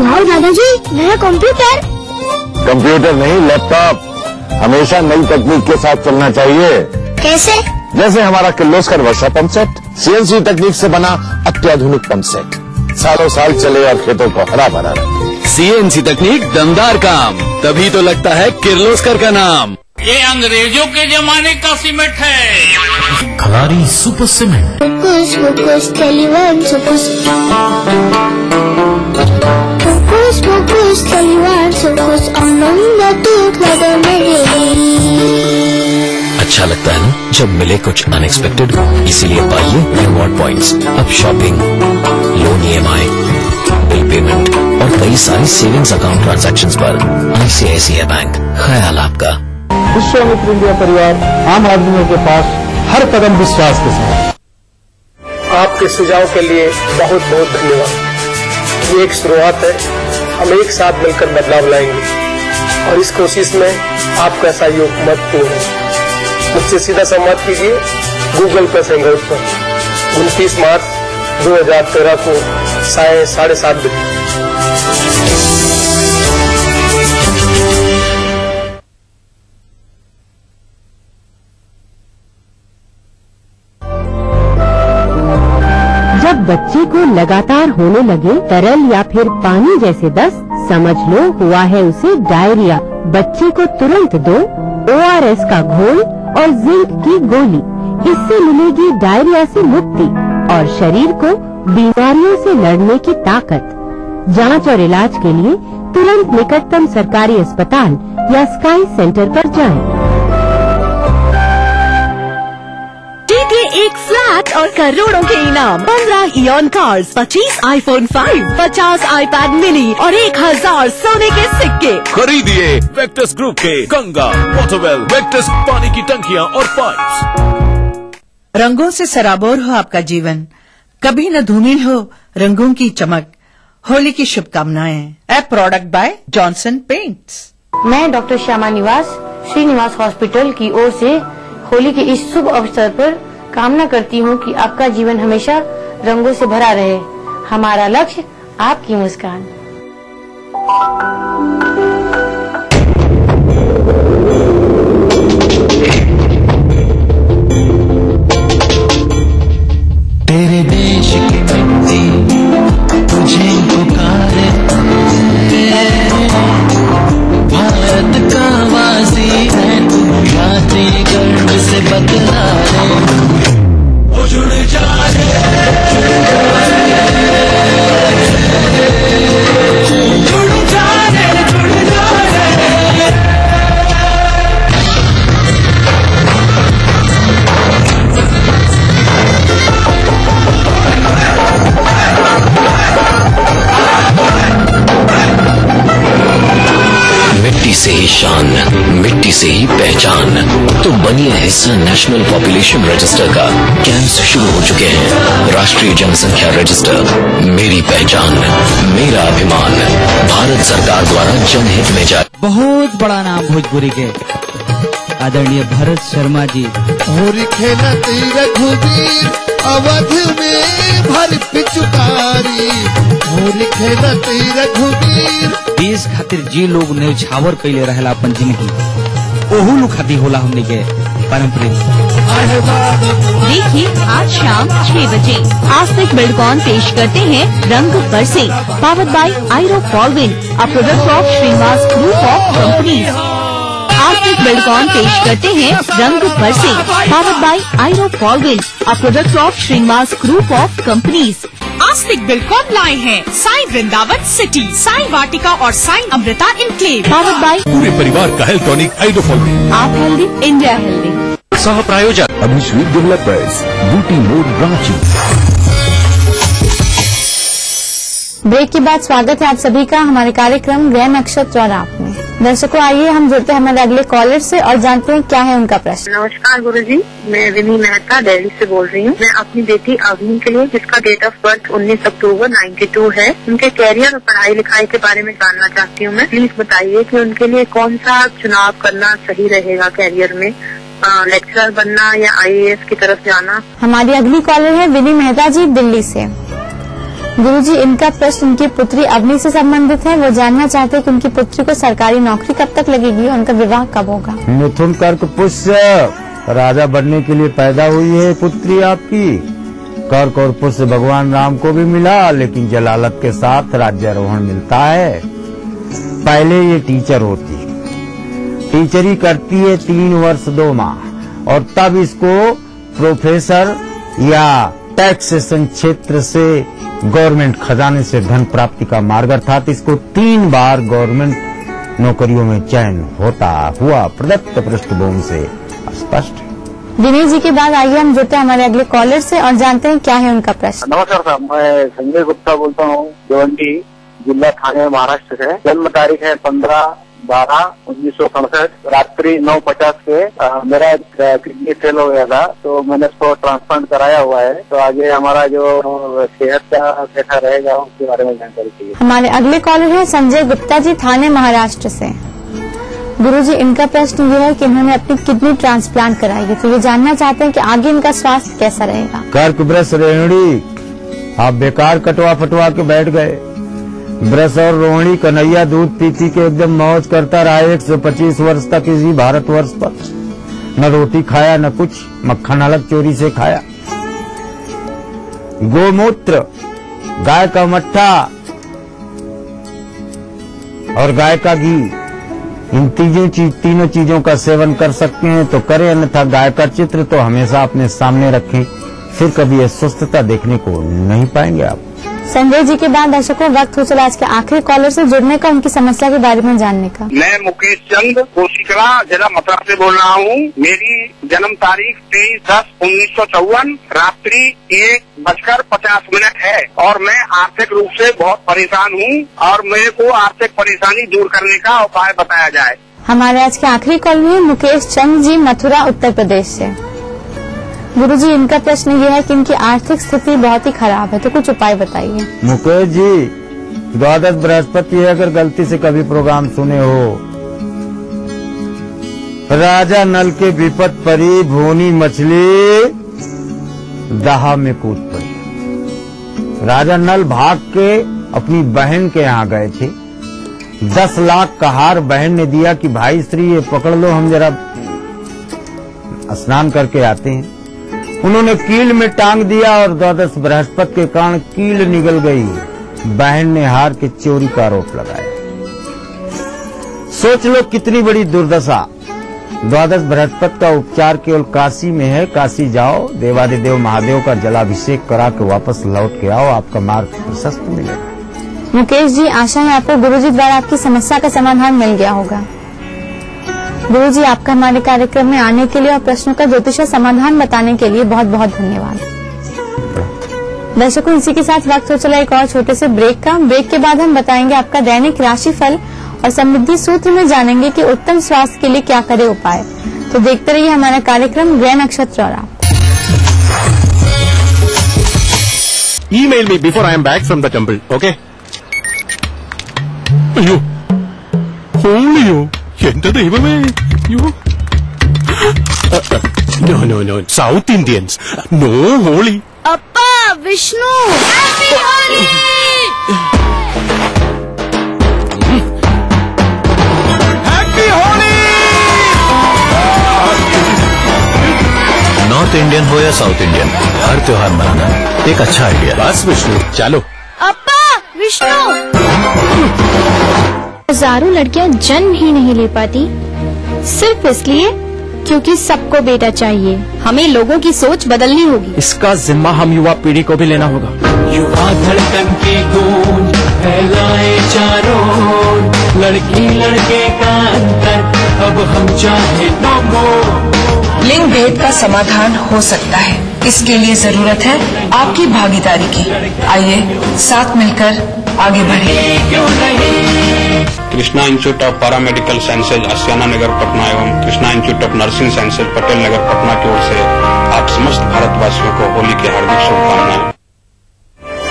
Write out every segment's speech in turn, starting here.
वाह दादाजी, नया कंप्यूटर। कंप्यूटर नहीं, लैपटॉप। हमेशा नई तकनीक के साथ चलना चाहिए। कैसे? जैसे हमारा किर्लोस्कर वर्षा पंप सेट, सीएनसी तकनीक से बना अत्याधुनिक पंप सेट, सालों साल चले और खेतों को हरा भरा रखे। सीएनसी तकनीक दमदार काम, तभी तो लगता है किर्लोस्कर का नाम। ये अंग्रेजों के जमाने का सीमेंट है। Khalari super cement. Focus, focus, Taliban, focus. Focus, focus, Taliban, focus. Amanda took like a melody. अच्छा लगता है ना जब मिले कुछ अनएक्सपेक्टेड, इसीलिए पाइए रिवॉर्ड पॉइंट्स। अब shopping, loan EMI, bill payment और कई सारी सेविंग्स अकाउंट ट्रांजैक्शंस पर ICICI बैंक, ख्याल आपका। विश्वामित्र इंडिया परिवार आम आदमियों के पास हर कदम विश्वास के साथ। आपके सुझाव के लिए बहुत बहुत धन्यवाद। ये एक शुरुआत है, हम एक साथ मिलकर बदलाव लाएंगे और इस कोशिश में आपका सहयोग महत्वपूर्ण है। मुझसे सीधा संवाद कीजिए गूगल प्लस हैंगआउट पर 29 मार्च 2013 को 7:30 बजे। जब बच्चे को लगातार होने लगे तरल या फिर पानी जैसे दस्त, समझ लो हुआ है उसे डायरिया। बच्चे को तुरंत दो ORS का घोल और जिंक की गोली। इससे मिलेगी डायरिया से मुक्ति और शरीर को बीमारियों से लड़ने की ताकत। जांच और इलाज के लिए तुरंत निकटतम सरकारी अस्पताल या स्काई सेंटर पर जाएं। एक फ्लैट और करोड़ों के इनाम, 15 ion cars, 25 iPhone 5, 50 iPad mini और 1000 सोने के सिक्के। खरीदिए वेक्टस ग्रुप के गंगा, वाटरवेल, वेक्टस पानी की टंकियां और पाइप्स। रंगों से सराबोर हो आपका जीवन, कभी न धूमिल हो रंगों की चमक। होली की शुभकामनाएं। ए प्रोडक्ट बाय जॉनसन पेंट्स। मैं डॉक्टर श्यामा निवास श्रीनिवास हॉस्पिटल की ओर से होली के इस शुभ अवसर पर कामना करती हूँ कि आपका जीवन हमेशा रंगों से भरा रहे। हमारा लक्ष्य आपकी मुस्कान। तेरे देश की मिट्टी तुझे पुकारे, भारत का वासी है तू, यात्री गर्व से बदला रे। जुड़ जा मिट्टी से ही शान, मिट्टी से ही पहचान। तो बनिए हिस्सा नेशनल पॉपुलेशन रजिस्टर का। कैंप्स शुरू हो चुके हैं। राष्ट्रीय जनसंख्या रजिस्टर, मेरी पहचान मेरा अभिमान, भारत सरकार द्वारा जनहित में जारी। बहुत बड़ा नाम भोजपुरी के आदरणीय भरत शर्मा जी। होरी खेलती रघुवीर अवध में भर पिचुकारी, होरी खेलती रघुवीर। देश खातिर जी लोग न्यौछावर कैले रहेला अपन जिंदगी, ओहू लोग खातिर होला हमने के पारंपरिक। देखिए आज शाम 6 बजे आस्तिक बिल्डकॉन पेश करते हैं रंग बरसे, पावर्ड बाय आयरो फॉलविन, a product of Shrinivas group of companies. Aastik Buildcon पेश करते हैं रंग बरसे, पावर्ड बाय आयरो फॉलविन, a product of Shrinivas group of companies. Aastik Buildcon लाए हैं साई वृंदावन सिटी, साई वाटिका और Sai Amrita enclave. Powered by पूरे परिवार का हेल्थ टॉनिक आइडोफॉल। आप हेल्दी, इंडिया हेल्दी। सह प्रायोजक अभिश्री डेवलपर्स, बूटी मोड रांची। ब्रेक के बाद स्वागत है आप सभी का हमारे कार्यक्रम ग्रह नक्षत्र और आप में। दर्शकों आइए हम जुड़ते हैं हमारे अगले कॉलर से और जानते हैं क्या है उनका प्रश्न। नमस्कार गुरुजी, मैं विनी मेहता दिल्ली से बोल रही हूँ। मैं अपनी बेटी अवनी के लिए, जिसका डेट ऑफ बर्थ 19 अक्टूबर 92 है, उनके कैरियर और पढ़ाई लिखाई के बारे में जानना चाहती हूँ मैं। प्लीज बताइए कि उनके लिए कौन सा चुनाव करना सही रहेगा कैरियर में, लेक्चरर बनना या IAS की तरफ जाना। हमारी अगली कॉलर है विनी मेहता जी दिल्ली से। गुरुजी, इनका प्रश्न उनकी पुत्री अवनी से संबंधित है। वो जानना चाहते हैं कि उनकी पुत्री को सरकारी नौकरी कब तक लगेगी और उनका विवाह कब होगा। मिथुन कर्क पुष्य, राजा बनने के लिए पैदा हुई है पुत्री आपकी। कर्क और पुष्य भगवान राम को भी मिला, लेकिन जलालत के साथ राज्यारोहण मिलता है। पहले ये टीचर होती, टीचरी करती है 3 वर्ष 2 माह, और तब इसको प्रोफेसर या टैक्सेशन क्षेत्र से गवर्नमेंट खजाने से धन प्राप्ति का मार्ग, अर्थात इसको 3 बार गवर्नमेंट नौकरियों में चयन हुआ प्रदत्त पृष्ठभूमि से स्पष्ट। दिनेश जी के बाद आइए हम जुड़ते हैं हमारे अगले कॉलर से और जानते हैं क्या है उनका प्रश्न। नमस्कार साहब, मैं संजय गुप्ता बोलता हूँ, भिवंडी जिला थाने महाराष्ट्र से। जन्म तारीख है 15/12/1967, रात्रि 9:50 पे। मेरा किडनी फेल हो गया था, तो मैंने उसको ट्रांसप्लांट कराया हुआ है। तो आगे हमारा जो सेहत का कैसा रहेगा उसके बारे में जानकारी चाहिए। हमारे अगले कॉलर है संजय गुप्ता जी, थाने महाराष्ट्र से। गुरुजी, इनका प्रश्न ये है कि इन्होंने अपनी किडनी ट्रांसप्लांट कराई है, तो ये जानना चाहते हैं कि आगे इनका स्वास्थ्य कैसा रहेगा। कर्क ब्रश रेहड़ी, आप बेकार कटवा फटवा के बैठ गए। ब्रश और रोहिणी कन्हैया दूध पीती के एकदम मौज करता रहा 125 वर्ष तक इसी भारतवर्ष पर। न रोटी खाया न कुछ, मक्खन अलग चोरी से खाया। गोमूत्र, गाय का मट्ठा और गाय का घी, इन तीनों चीजों का सेवन कर सकते हैं तो करें, अन्यथा गाय का चित्र तो हमेशा अपने सामने रखें, फिर कभी ये सुस्तता देखने को नहीं पाएंगे आप। संजय जी के बाद दर्शकों वक्त हो चला आज के आखिरी कॉलर से जुड़ने का, उनकी समस्या के बारे में जानने का। मैं मुकेश चंद कोशिकला जिला मथुरा से बोल रहा हूँ। मेरी जन्म तारीख 23/10/1954, रात्रि 1:50 है और मैं आर्थिक रूप से बहुत परेशान हूँ और मेरे को आर्थिक परेशानी दूर करने का उपाय बताया जाए। हमारे आज के आखिरी कॉल में मुकेश चंद जी, मथुरा उत्तर प्रदेश से। गुरुजी, इनका प्रश्न ये है कि इनकी आर्थिक स्थिति बहुत ही खराब है, तो कुछ उपाय बताइए। मुकेश जी, द्वादश बृहस्पति है, अगर गलती से कभी प्रोग्राम सुने हो। राजा नल के विपत परी, भूनी मछली दहा में कूद पड़ी। राजा नल भाग के अपनी बहन के यहाँ गए थे। 10 लाख का हार बहन ने दिया कि भाई श्री ये पकड़ लो, हम जरा स्नान करके आते हैं। उन्होंने कील में टांग दिया और द्वादश बृहस्पति के कारण कील निगल गई। बहन ने हार के चोरी का आरोप लगाया। सोच लो कितनी बड़ी दुर्दशा। द्वादश बृहस्पति का उपचार केवल काशी में है। काशी जाओ, देवादिदेव महादेव का जलाभिषेक करा के वापस लौट के आओ, आपका मार्ग प्रशस्त मिलेगा। मुकेश जी, आशा है आपको गुरुजी द्वारा आपकी समस्या का समाधान मिल गया होगा। गुरुजी, आपका हमारे कार्यक्रम में आने के लिए और प्रश्नों का ज्योतिषीय समाधान बताने के लिए बहुत बहुत धन्यवाद। दर्शकों, इसी के साथ वक्त हो चला एक और छोटे से ब्रेक का। ब्रेक के बाद हम बताएंगे आपका दैनिक राशिफल और समृद्धि सूत्र में जानेंगे कि उत्तम स्वास्थ्य के लिए क्या करे उपाय। तो देखते रहिए हमारा कार्यक्रम ग्रह नक्षत्र और आप। Email me before I am back from the temple, okay? അയ്യോ ഹോളിയോ എന്റെ ദൈവമേ അയ്യോ No, no, no. South Indians. No holy. अप्पा Vishnu happy Holi. Happy Holi. North Indian हो या साउथ इंडियन, हर त्योहार मनाना एक अच्छा आइडिया। बस विष्णु चलो। अप्पा विष्णु। हजारों लड़कियां जन्म ही नहीं ले पाती सिर्फ इसलिए क्योंकि सबको बेटा चाहिए। हमें लोगों की सोच बदलनी होगी। इसका जिम्मा हम युवा पीढ़ी को भी लेना होगा। युवा धड़कन की गूंज फैलाए चारों ओर, लड़की लड़के का अंतर अब हम चाहे नो मोर। लिंग भेद का समाधान हो सकता है, इसके लिए जरूरत है आपकी भागीदारी की। आइए साथ मिलकर आगे बढ़े। Krishna institute of paramedical sciences Ashiana Nagar Patna एवं Krishna institute of nursing sciences Patel Nagar Patna की ओर से आप समस्त भारतवासियों को होली की हार्दिक शुभकामनाएं।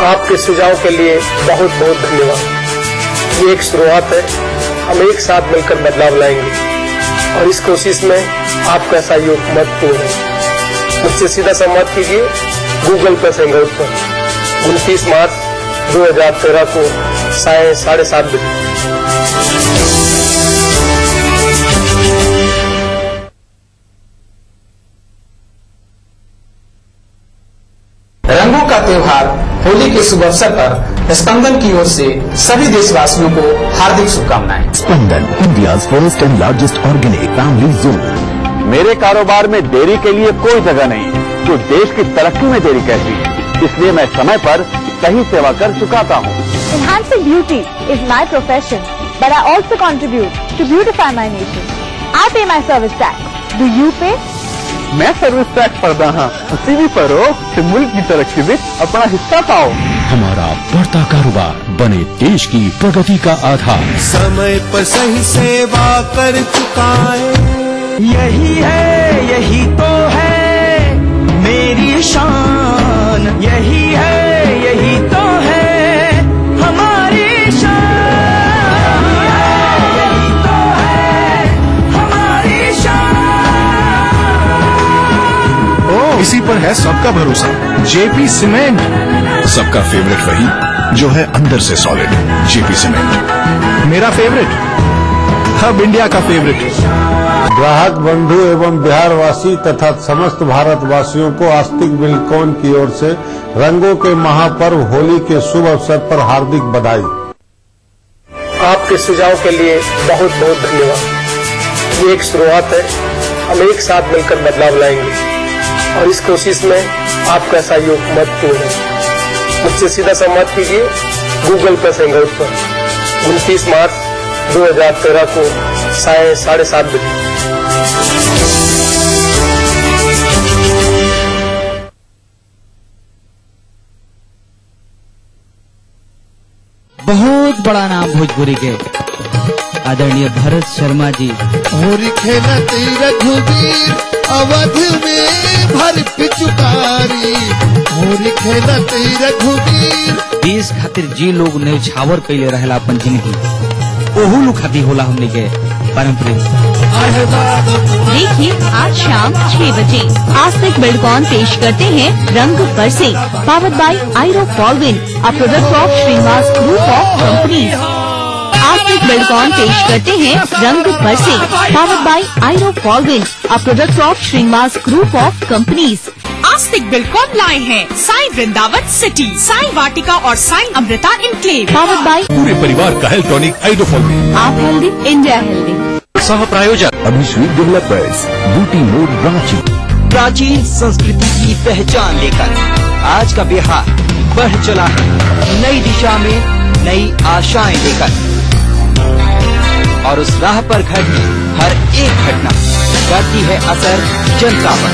आपके सुझाव के लिए बहुत बहुत धन्यवाद। ये एक शुरुआत है, हम एक साथ मिलकर बदलाव लाएंगे और इस कोशिश में आपका सहयोग महत्वपूर्ण है। मुझसे सीधा संवाद कीजिए गूगल प्लस हैंगआउट पर 29 मार्च 2013 को साय 7:30 बजे। रंगों का त्योहार होली के शुभ अवसर पर स्पंदन की ओर से सभी देशवासियों को हार्दिक शुभकामनाएं। Spandan, India's first and largest organic family zone. मेरे कारोबार में देरी के लिए कोई जगह नहीं, तो देश की तरक्की में देरी कैसी, इसलिए मैं समय पर सही सेवा कर चुकाता हूँ। Enhancing beauty is my profession, but I also contribute to beautify my nation. I pay my service tax. Do you pay? मैं सर्विस टैक्स भरदा हाँ, उसी भी भरो कि मुल्क की तरक्की में अपना हिस्सा पाओ। हमारा बढ़ता कारोबार बने देश की प्रगति का आधार। समय पर सही सेवा कर चुकाए, यही तो है मेरी शान, यही तो है हमारी शान, यही तो है हमारी शान। इसी पर है सबका भरोसा, जेपी सीमेंट। सबका फेवरेट वही जो है अंदर से सॉलिड, जेपी सीमेंट। मेरा फेवरेट, हब इंडिया का फेवरेट। ग्राहक बंधु एवं बिहारवासी तथा समस्त भारतवासियों को आस्तिक बिल्डकॉन की ओर से रंगों के महापर्व होली के शुभ अवसर पर हार्दिक बधाई। आपके सुझाव के लिए बहुत बहुत धन्यवाद। ये एक शुरुआत है, हम एक साथ मिलकर बदलाव लाएंगे और इस कोशिश में आपका सहयोग महत्वपूर्ण है। मुझसे सीधा संवाद कीजिए गूगल प्लस हैंगआउट पर 29 मार्च 2013 को साय 7:30 बजे। बहुत बड़ा नाम भोजपुरी के आदरणीय भरत शर्मा जी। होली खेलत रघुवीर अवध में भर पिचुकारी, होली खेलत रघुवीर। देश खातिर जी लोग न्यौछावर कैले रहेला अपन जिंदगी, ओहू लोग खातिर होला हमने के पारंपरिक। देखिए आज शाम 6 बजे आस्तिक बिल्डकॉन पेश करते हैं रंग बरसे, पावर्ड बाय आयरो फॉलविन, a product of Shrinivas group of companies. Aastik Buildcon पेश करते हैं रंग बरसे, पावर्ड बाय आयरो फॉलविन, a product of Shrinivas group of companies. Aastik Buildcon लाए हैं साई वृंदावन सिटी, साई वाटिका और Sai Amrita enclave. Powered by पूरे परिवार का हेल्थ टॉनिक आइडोफॉल। आप हेल्दी, इंडिया हेल्दी। सह प्रायोजक अभिश्री डेवलपर्स, बूटी मोड़ रांची। प्राचीन संस्कृति की पहचान लेकर आज का बिहार बढ़ चला है नई दिशा में, नई आशाएं लेकर, और उस राह पर घटी हर एक घटना करती है असर जनता पर,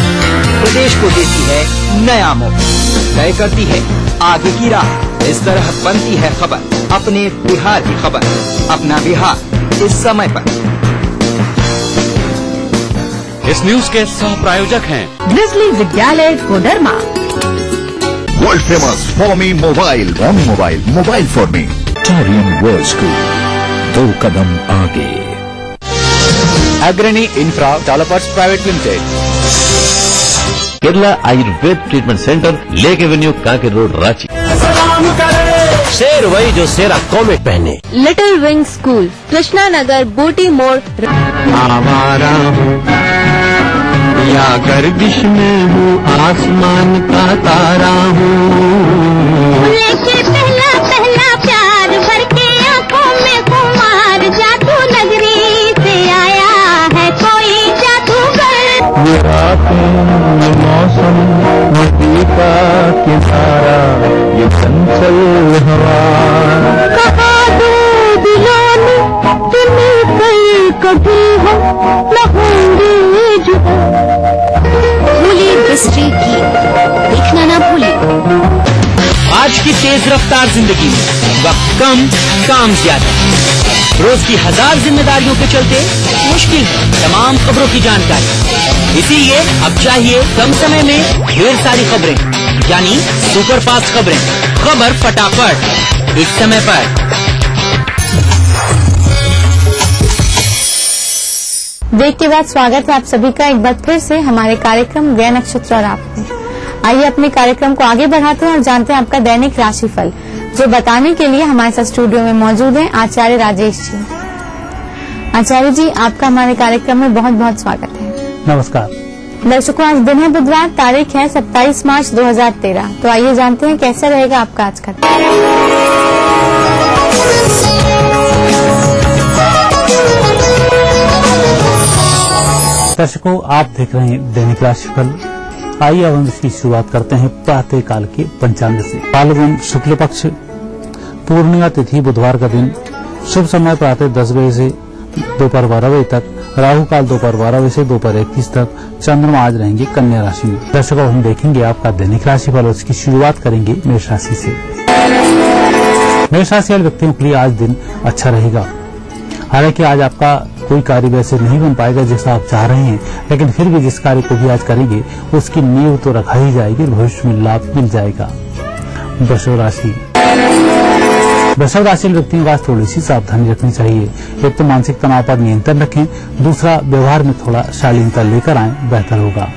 प्रदेश को देती है नया मोड़, तय करती है आगे की राह। इस तरह बनती है खबर अपने बिहार की खबर, अपना बिहार इस समय पर। इस न्यूज के सह प्रायोजक हैं ग्रिजली विद्यालय कोडरमा। वर्ल्ड फेमस फॉर्मी mobile, mobile for me. Taurian world school, 2 कदम आगे। अग्रणी infra developers private limited. Kerala Ayurveda treatment centre, lake avenue, Kanker road, Ranchi. शेर वही जो शेरा कॉमेट पहने। Little wing school, Krishna Nagar, Booty More. आवारा हूँ या गर्दिश में हूँ, आसमान का तारा हूँ। लेके पहला पहला प्यार भर के आंखों में कुमार, जादू नगरी से आया है कोई जादूगर। ये रातें, ये मौसम, नदी का किनारा, ये चंचल हवा। कहा दो दिलों ने तुम्हें कभी हम न होंगे जुदा। होली हिस्ट्री की देखना ना भूलें। आज की तेज रफ्तार जिंदगी में वक्त कम, काम ज्यादा, रोज की 1000 जिम्मेदारियों के चलते मुश्किल है तमाम खबरों की जानकारी। इसीलिए अब चाहिए कम समय में ढेर सारी खबरें, यानी सुपर फास्ट खबरें। खबर फटाफट, एक समय पर। ब्रेक के बाद स्वागत है आप सभी का एक बार फिर से हमारे कार्यक्रम ग्रह नक्षत्र और आप में। आइए अपने कार्यक्रम को आगे बढ़ाते हैं और जानते हैं आपका दैनिक राशिफल। जो बताने के लिए हमारे साथ स्टूडियो में मौजूद हैं आचार्य राजेश जी। आचार्य जी, आपका हमारे कार्यक्रम में बहुत बहुत स्वागत है। नमस्कार दर्शकों, आज दिन है बुधवार, तारीख है 27 मार्च 2013। तो आइए जानते हैं कैसा रहेगा आपका आज का। दर्शकों, आप देख रहे हैं दैनिक राशिफल। आइए अब हम इसकी शुरुआत करते हैं प्रातः काल के पंचांग से। फाल्गुन शुक्ल पक्ष, पूर्णिमा तिथि बुधवार का दिन, शुभ समय प्रातः 10 बजे से दोपहर 12 बजे तक, राहु काल दोपहर 12 बजे से दोपहर 21 तक। चंद्रमा आज रहेंगे कन्या राशि में। दर्शकों, हम देखेंगे आपका दैनिक राशिफल और इसकी शुरुआत करेंगे मेष राशि से। मेष राशि वाले व्यक्तियों के लिए आज दिन अच्छा रहेगा। हालांकि आज आपका कोई कार्य वैसे नहीं बन पाएगा जैसा आप चाह रहे हैं, लेकिन फिर भी जिस कार्य को भी आज करेंगे उसकी नींव तो रखा ही जाएगी, भविष्य में लाभ मिल जाएगा। वृषभ राशि, वृषभ राशि व्यक्तियों को आज थोड़ी सी सावधानी रखनी चाहिए। एक तो मानसिक तनाव पर नियंत्रण रखें, दूसरा व्यवहार में थोड़ा शालीनता लेकर आए, बेहतर होगा।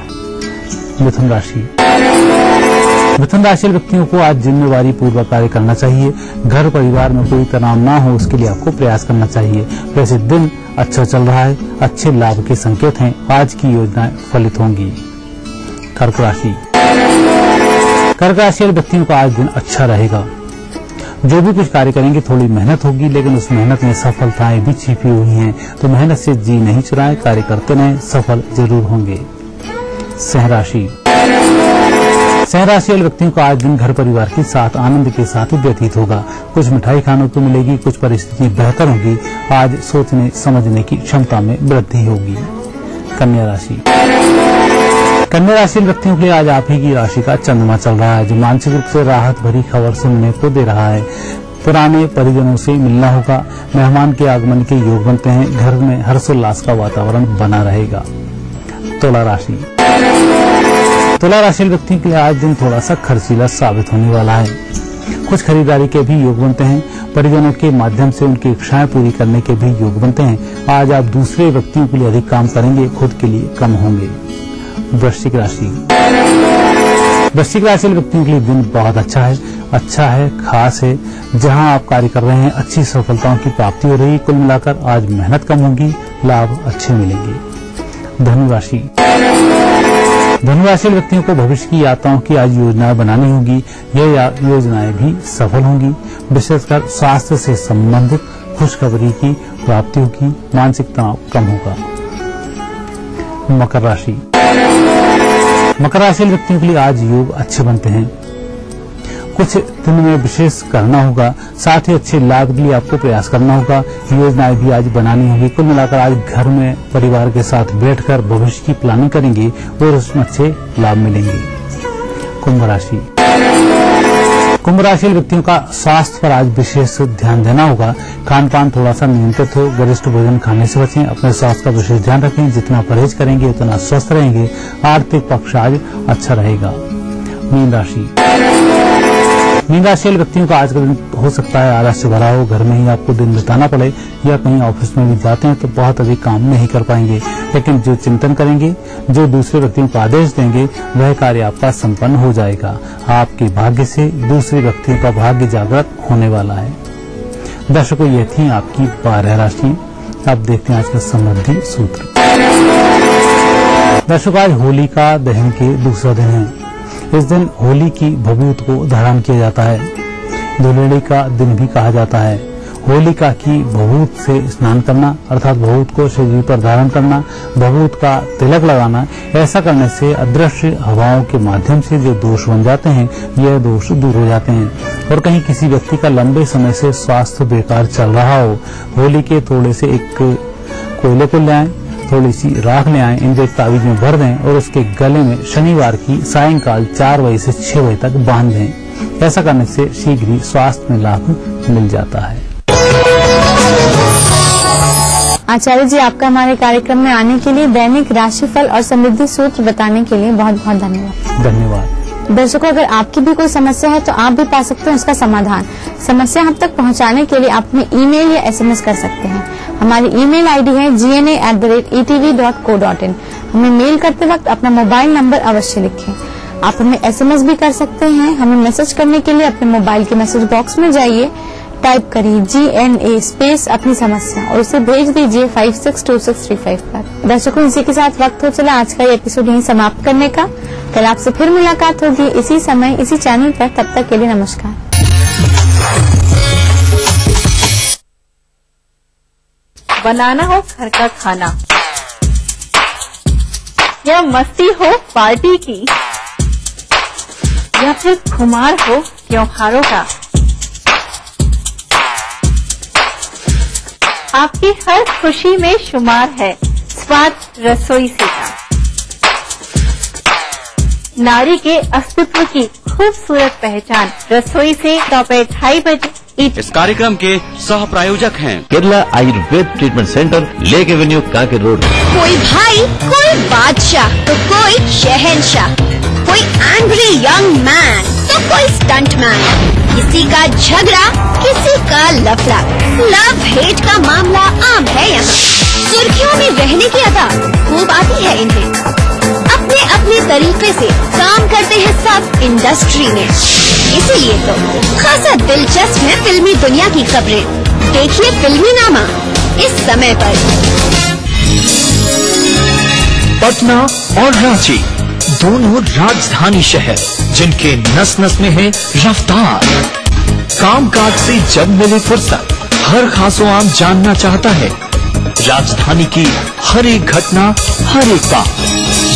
मिथुन राशि, मिथुन राशि व्यक्तियों को आज जिम्मेवारी पूर्वक कार्य करना चाहिए। घर परिवार में कोई तनाव ना हो उसके लिए आपको प्रयास करना चाहिए। वैसे दिन अच्छा चल रहा है, अच्छे लाभ के संकेत हैं, आज की योजनाएं फलित होंगी। कर्क राशि, कर्क राशि व्यक्तियों का आज दिन अच्छा रहेगा। जो भी कुछ कार्य करेंगे थोड़ी मेहनत होगी, लेकिन उस मेहनत में सफलताएं भी छिपी हुई हैं, तो मेहनत से जी नहीं चुराएं, कार्य करते रहें, सफल जरूर होंगे। सिंह राशि, सिंह राशि वाले व्यक्तियों को आज दिन घर परिवार के साथ आनंद के साथ व्यतीत होगा। कुछ मिठाई खाने को मिलेगी, कुछ परिस्थितियां बेहतर होगी। आज सोचने समझने की क्षमता में वृद्धि होगी। कन्या राशि, कन्या राशि व्यक्तियों के लिए आज आप ही की राशि का चंद्रमा चल रहा है, जो मानसिक रूप से राहत भरी खबर सुनने को दे रहा है। पुराने परिजनों से मिलना होगा, मेहमान के आगमन के योग बनते हैं, घर में हर्षोल्लास का वातावरण बना रहेगा। तुला राशि, तुला राशि व्यक्तियों के लिए आज दिन थोड़ा सा खर्चीला साबित होने वाला है। कुछ खरीदारी के भी योग बनते हैं, परिजनों के माध्यम से उनकी इच्छाएं पूरी करने के भी योग बनते हैं। आज आप दूसरे व्यक्तियों के लिए अधिक काम करेंगे, खुद के लिए कम होंगे। वृश्चिक राशि, वृश्चिक राशि व्यक्तियों के लिए दिन बहुत अच्छा है, खास है। जहां आप कार्य कर रहे हैं अच्छी सफलताओं की प्राप्ति हो रही है। कुल मिलाकर आज मेहनत कम होगी, लाभ अच्छे मिलेंगे। धनु राशि, धनु राशि व्यक्तियों को भविष्य की यात्राओं की आज योजनाएं बनानी होगी। यह योजनाएं भी सफल होंगी। विशेषकर स्वास्थ्य से संबंधित खुशखबरी की प्राप्ति होगी, मानसिक तनाव कम होगा। मकर राशि, मकर राशि व्यक्तियों के लिए आज योग अच्छे बनते हैं। कुछ दिन में विशेष करना होगा, साथ ही अच्छे लाभ के लिए आपको प्रयास करना होगा। योजनाएं भी आज बनानी होगी। कुल मिलाकर आज घर में परिवार के साथ बैठकर भविष्य की प्लानिंग करेंगे और उसमें अच्छे लाभ मिलेंगे। कुंभ राशि, कुंभ राशि व्यक्तियों का स्वास्थ्य पर आज विशेष ध्यान देना होगा। खान पान थोड़ा सा नियंत्रित हो, गरिष्ठ भोजन खाने से बचें, अपने स्वास्थ्य का विशेष ध्यान रखें। जितना परहेज करेंगे उतना स्वस्थ रहेंगे। आर्थिक पक्ष आज अच्छा रहेगा। मीन राशि, मीन राशि व्यक्तियों का आज का दिन हो सकता है आलस्य भरा हो, घर में ही आपको दिन बिताना पड़े, या कहीं ऑफिस में भी जाते हैं तो बहुत अधिक काम नहीं कर पाएंगे। लेकिन जो चिंतन करेंगे, जो दूसरे व्यक्तियों को आदेश देंगे, वह कार्य आपका संपन्न हो जाएगा। आपके भाग्य से दूसरे व्यक्तियों का भाग्य जागृत होने वाला है। दर्शकों, ये थी आपकी 12 राशि। अब देखते हैं आज का समृद्धि सूत्र। दर्शकों, आज होली का दहन के दूसरा दिन है। इस दिन होली की भभूत को धारण किया जाता है। धुलेड़ी का दिन भी कहा जाता है। होलिका की भभूत से स्नान करना, अर्थात भभूत को शरीर पर धारण करना, भभूत का तिलक लगाना, ऐसा करने से अदृश्य हवाओं के माध्यम से जो दोष बन जाते हैं, यह दोष दूर हो जाते हैं। और कहीं किसी व्यक्ति का लंबे समय से स्वास्थ्य बेकार चल रहा हो, होली के थोड़े से एक कोयले को ले आए, थोड़ी सी राख ले आए, इनको एक ताबीज में भर दें और उसके गले में शनिवार की सायंकाल 4 बजे से 6 बजे तक बांध दें। ऐसा करने से शीघ्र ही स्वास्थ्य में लाभ मिल जाता है। आचार्य जी, आपका हमारे कार्यक्रम में आने के लिए, दैनिक राशिफल और समृद्धि सूत्र बताने के लिए बहुत बहुत धन्यवाद। धन्यवाद। दर्शकों, अगर आपकी भी कोई समस्या है तो आप भी पा सकते हैं उसका समाधान। समस्या हम तक पहुंचाने के लिए आप अपने ईमेल या SMS कर सकते हैं। हमारी ईमेल आईडी है gna@etv.co.in। हमें मेल करते वक्त अपना मोबाइल नंबर अवश्य लिखें। आप हमें SMS भी कर सकते हैं। हमें मैसेज करने के लिए अपने मोबाइल के मैसेज बॉक्स में जाइए, टाइप करिए GNA स्पेस अपनी समस्या और उसे भेज दीजिए 562635 पर। दर्शकों, इसी के साथ वक्त हो चला आज का ये एपिसोड यहीं समाप्त करने का। कल आपसे फिर मुलाकात होगी इसी समय इसी चैनल पर। तब तक के लिए नमस्कार। बनाना हो घर का खाना या मस्ती हो पार्टी की या फिर खुमार हो त्योहारों का, आपकी हर खुशी में शुमार है स्वाद रसोई से का। नारी के अस्तित्व की खूबसूरत पहचान रसोई से दोपहर 2:30 बजे। इस कार्यक्रम के सह प्रायोजक हैं Kerala Ayurveda treatment centre, lake avenue, Kanker road. कोई भाई, कोई बादशाह तो कोई शहंशाह, कोई एंग्री यंग मैन तो कोई स्टंट मैन, किसी का झगड़ा किसी का लफड़ा, लव हेट का मामला आम है यहाँ। सुर्खियों में रहने की अदा खूब आती है इन्हें, अपने अपने तरीके से काम करते हैं सब इंडस्ट्री में। इसीलिए तो खासा दिलचस्प है फिल्मी दुनिया की खबरें। देखिए फिल्मी नामा इस समय पर। पटना और रांची दोनों राजधानी शहर जिनके नस नस में है रफ्तार। कामकाज से जब मिली फुर्सत हर खासो आम जानना चाहता है राजधानी की हर एक घटना, हर एक बात।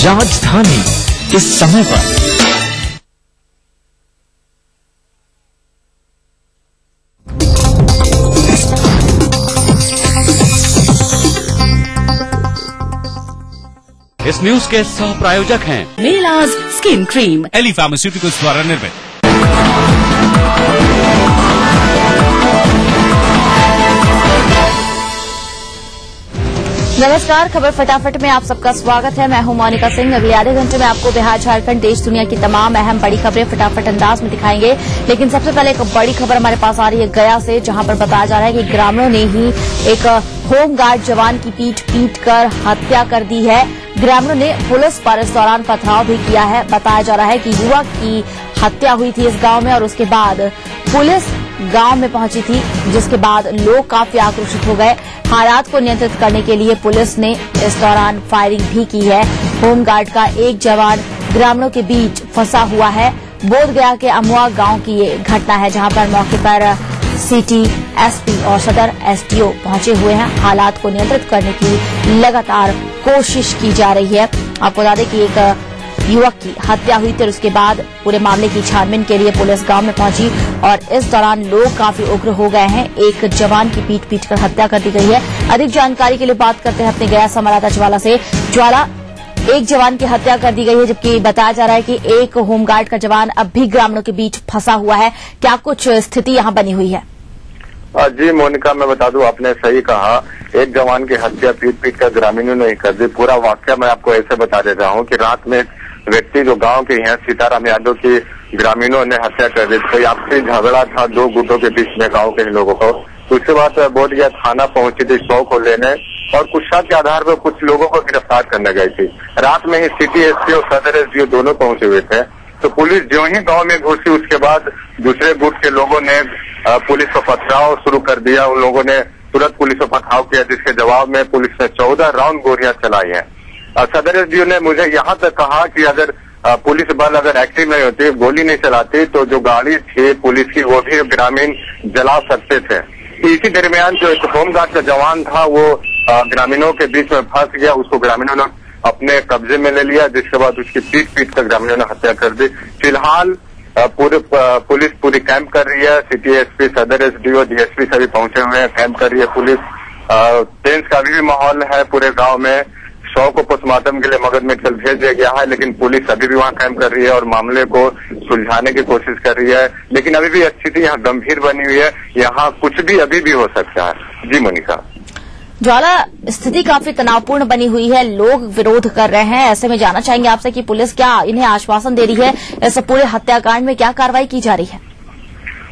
राजधानी इस समय पर। इस न्यूज के सह प्रायोजक हैं Melaz skin cream, Eli Pharmaceuticals द्वारा निर्मित। नमस्कार, खबर फटाफट में आप सबका स्वागत है। मैं हूं मोनिका सिंह। अगले आधे घंटे में आपको बिहार, झारखंड, देश दुनिया की तमाम अहम बड़ी खबरें फटाफट अंदाज में दिखाएंगे। लेकिन सबसे पहले एक बड़ी खबर हमारे पास आ रही है गया से, जहां पर बताया जा रहा है कि ग्रामीणों ने ही एक होमगार्ड जवान की पीट कर हत्या कर दी है। ग्रामीणों ने पुलिस पर इस दौरान पथराव भी किया है। बताया जा रहा है कि युवक की हत्या हुई थी इस गांव में और उसके बाद पुलिस गांव में पहुंची थी, जिसके बाद लोग काफी आक्रोशित हो गए। हालात को नियंत्रित करने के लिए पुलिस ने इस दौरान फायरिंग भी की है। होमगार्ड का एक जवान ग्रामीणों के बीच फंसा हुआ है। बोधगया के अमुआ गांव की ये घटना है, जहां पर मौके पर सिटी एसपी और सदर एसडीओ पहुंचे हुए हैं। हालात को नियंत्रित करने की लगातार कोशिश की जा रही है। आपको बता दें कि एक युवक की हत्या हुई थी और उसके बाद पूरे मामले की छानबीन के लिए पुलिस गांव में पहुंची और इस दौरान लोग काफी उग्र हो गए हैं। एक जवान की पीट कर हत्या कर दी गई है। अधिक जानकारी के लिए बात करते हैं अपने गया संवाददाता ज्वाला से। ज्वाला, एक जवान की हत्या कर दी गई है, जबकि बताया जा रहा है कि एक होमगार्ड का जवान अब भी ग्रामीणों के बीच फंसा हुआ है। क्या कुछ स्थिति यहाँ बनी हुई है? जी मोनिका, मैं बता दूं, आपने सही कहा। एक जवान की हत्या पीट कर ग्रामीणों ने कर दी। पूरा वाकया मैं आपको ऐसे बता देता हूं कि रात में व्यक्ति जो गांव के हैं सीताराम यादव की ग्रामीणों ने हत्या कर दी। कोई आपसी झगड़ा था दो गुटों के बीच में गांव के लोगों को। उसके बाद बोधगया थाना पहुंची थी शव को लेने और कुछ शक के आधार पर कुछ लोगों को गिरफ्तार करने गई थी। रात में ही सिटी एसपी और सदर एसडीओ दोनों पहुंचे हुए थे। तो पुलिस जो ही गांव में घुसी उसके बाद दूसरे गुट के लोगों ने पुलिस को पथराव शुरू कर दिया। उन लोगों ने तुरंत पुलिस को पथराव किया, जिसके जवाब में पुलिस ने 14 राउंड गोलियां चलाई हैं। सदर एसडीओ ने मुझे यहाँ तक कहा कि अगर पुलिस बल अगर एक्टिव नहीं होती, गोली नहीं चलाती, तो जो गाड़ी थी पुलिस की वो भी ग्रामीण जला सकते थे। इसी दरमियान जो एक होमगार्ड का जवान था वो ग्रामीणों के बीच में फंस गया। उसको ग्रामीणों ने अपने कब्जे में ले लिया, जिसके बाद उसकी पीट कर ग्रामीणों ने हत्या कर दी। फिलहाल पुलिस पूरी कैंप कर रही है। सिटी एसपी, सदर एसडीओ, डीएसपी सभी पहुंचे हुए हैं, कैंप कर रही है पुलिस। टेंस का भी माहौल है पूरे गांव में। शव को पोस्टमार्टम के लिए मगध मेडिकल भेज दिया गया है, लेकिन पुलिस अभी भी वहां कैंप कर रही है और मामले को सुलझाने की कोशिश कर रही है। लेकिन अभी भी स्थिति यहाँ गंभीर बनी हुई है, यहाँ कुछ भी अभी भी हो सकता है। जी मोनिका। ज्वाला, स्थिति काफी तनावपूर्ण बनी हुई है, लोग विरोध कर रहे हैं। ऐसे में जानना चाहेंगे आपसे कि पुलिस क्या इन्हें आश्वासन दे रही है, इस पूरे हत्याकांड में क्या कार्रवाई की जा रही है?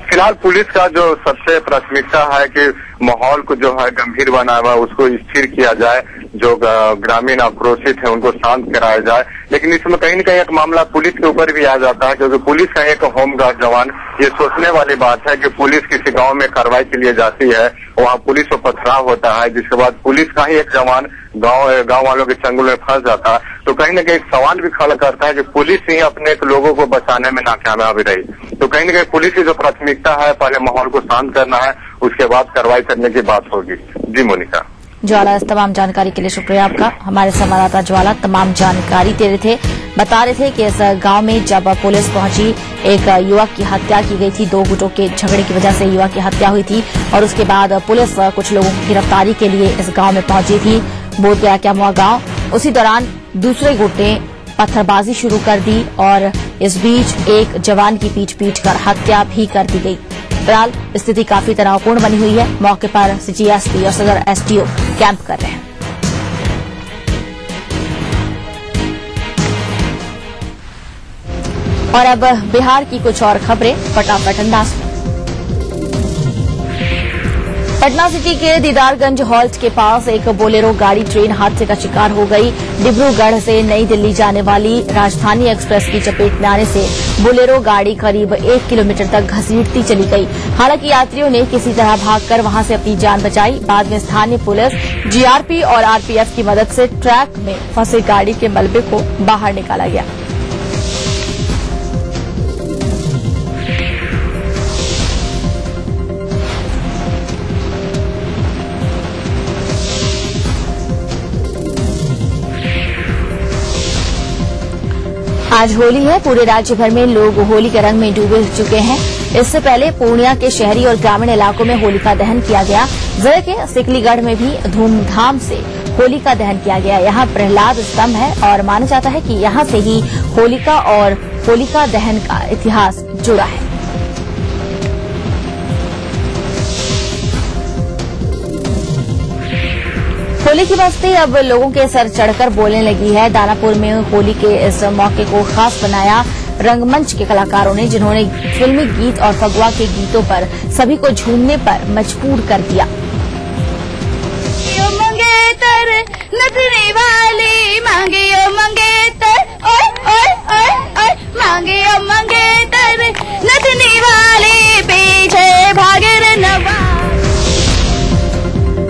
फिलहाल पुलिस का जो सबसे प्राथमिकता है कि माहौल को जो है गंभीर बना हुआ उसको स्थिर किया जाए। जो ग्रामीण आक्रोशित है उनको शांत कराया जाए। लेकिन इसमें कहीं न कहीं एक मामला पुलिस के ऊपर भी आ जाता है, क्योंकि पुलिस का एक होमगार्ड जवान, ये सोचने वाली बात है कि पुलिस किसी गांव में कार्रवाई के लिए जाती है, वहां पुलिस को पथराव होता है, जिसके बाद पुलिस का ही एक जवान गांव वालों के चंगुल में फंस जाता है। तो कहीं न कहीं एक सवाल भी खड़ा करता है कि पुलिस ही अपने लोगों को बचाने में नाकामयाब रही। तो कहीं न कहीं पुलिस की जो प्राथमिकता है, पहले माहौल को शांत करना है, उसके बाद कार्रवाई करने की बात होगी। जी मोनिका। ज्वाला, इस तमाम जानकारी के लिए शुक्रिया आपका। हमारे संवाददाता ज्वाला तमाम जानकारी दे रहे थे, बता रहे थे कि इस गांव में जब पुलिस पहुंची, एक युवक की हत्या की गई थी। 2 गुटों के झगड़े की वजह से युवक की हत्या हुई थी और उसके बाद पुलिस कुछ लोगों की गिरफ्तारी के लिए इस गांव में पहुंची थी, बोधगया क्यामुआ गांव। उसी दौरान दूसरे गुट ने पत्थरबाजी शुरू कर दी और इस बीच एक जवान की पीट कर हत्या भी कर दी गई। फिलहाल स्थिति काफी तनावपूर्ण बनी हुई है। मौके पर सिटी एसपी और सदर एसडीओ कैंप कर रहे हैं। और अब बिहार की कुछ और खबरें फटाफट अंदाज में। पटना सिटी के दीदारगंज हॉल्ट के पास एक बोलेरो गाड़ी ट्रेन हादसे का शिकार हो गई। डिब्रूगढ़ से नई दिल्ली जाने वाली राजधानी एक्सप्रेस की चपेट में आने से बोलेरो गाड़ी करीब 1 किलोमीटर तक घसीटती चली गई। हालांकि यात्रियों ने किसी तरह भागकर वहां से अपनी जान बचाई। बाद में स्थानीय पुलिस, जीआरपी और आरपीएफ की मदद से ट्रैक में फंसे गाड़ी के मलबे को बाहर निकाला गया। आज होली है। पूरे राज्य भर में लोग होली के रंग में डूबे चुके हैं। इससे पहले पूर्णिया के शहरी और ग्रामीण इलाकों में होलिका दहन किया गया। जिले के सिकलीगढ़ में भी धूमधाम से होलिका दहन किया गया। यहाँ प्रहलाद स्तंभ है और माना जाता है कि यहाँ से ही होलिका और होलिका दहन का इतिहास जुड़ा है। होली की मस्ती अब लोगों के सर चढ़कर बोलने लगी है। दानापुर में होली के इस मौके को खास बनाया रंगमंच के कलाकारों ने, जिन्होंने फिल्मी गीत और फगुआ के गीतों पर सभी को झूमने पर मजबूर कर दिया। मंगेतर नचने वाली मांगे ओ मंगेतर, ओए ओए ओए ओए मांगे ओ मंगेतर नचने वाले पीछे भागे रे नवा।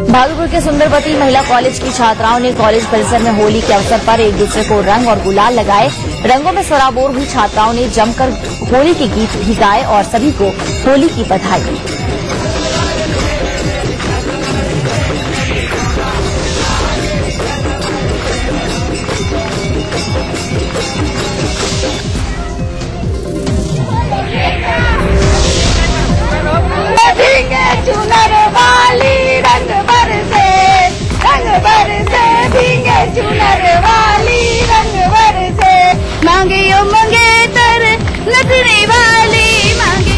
भागलपुर के सुंदरवती महिला कॉलेज की छात्राओं ने कॉलेज परिसर में होली के अवसर पर एक दूसरे को रंग और गुलाल लगाए। रंगों में सराबोर हुई छात्राओं ने जमकर होली के गीत भी गाए और सभी को होली की बधाई दी। चुनर वाली रंग बरसे भीगे चुनर वाली रंग बरसे मांगे ओ मंगेतर नचने वाली मांगे।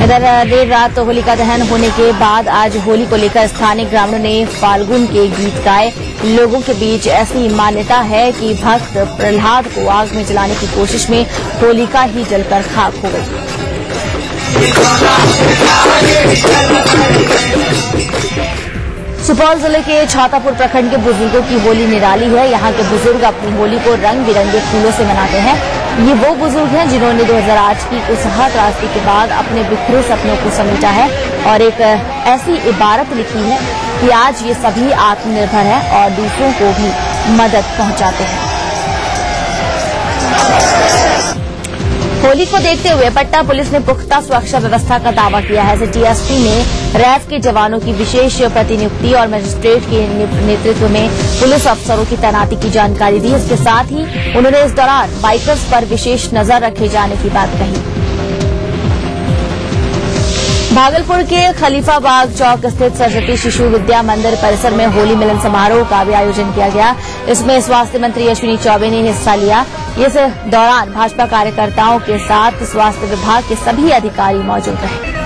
इधर देर रात होलिका दहन होने के बाद आज होली को लेकर स्थानीय ग्रामीणों ने फाल्गुन के गीत गाए। लोगों के बीच ऐसी मान्यता है कि भक्त प्रहलाद को आग में जलाने की कोशिश में होलिका ही जलकर खाक हो गई। सुपौल जिले के छातापुर प्रखंड के बुजुर्गों की होली निराली है। यहाँ के बुजुर्ग अपनी होली को रंग बिरंगे फूलों से मनाते हैं। ये वो बुजुर्ग हैं जिन्होंने 2008 की उस हर त्रासदी के बाद अपने बिखरे सपनों को समेटा है और एक ऐसी इबारत लिखी है कि आज ये सभी आत्मनिर्भर हैं और दूसरों को भी मदद पहुंचाते हैं। होली को देखते हुए पटना पुलिस ने पुख्ता सुरक्षा व्यवस्था का दावा किया है। सिटी एसपी ने रैफ के जवानों की विशेष प्रतिनियुक्ति और मजिस्ट्रेट के नेतृत्व में पुलिस अफसरों की तैनाती की जानकारी दी। इसके साथ ही उन्होंने इस दौरान बाइकर्स पर विशेष नजर रखे जाने की बात कही। भागलपुर के खलीफाबाग चौक स्थित सरस्वती शिशु विद्या मंदिर परिसर में होली मिलन समारोह का भी आयोजन किया गया। इसमें स्वास्थ्य मंत्री अश्विनी चौबे ने हिस्सा लिया। इस दौरान भाजपा कार्यकर्ताओं के साथ स्वास्थ्य विभाग के सभी अधिकारी मौजूद रहे।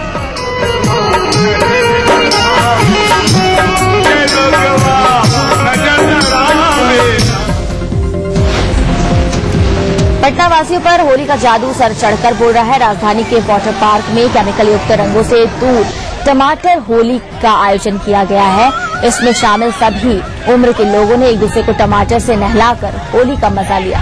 पटना वासियों पर होली का जादू सर चढ़कर बोल रहा है। राजधानी के वाटर पार्क में केमिकल युक्त रंगों से दूर टमाटर होली का आयोजन किया गया है। इसमें शामिल सभी उम्र के लोगों ने एक दूसरे को टमाटर से नहलाकर होली का मजा लिया।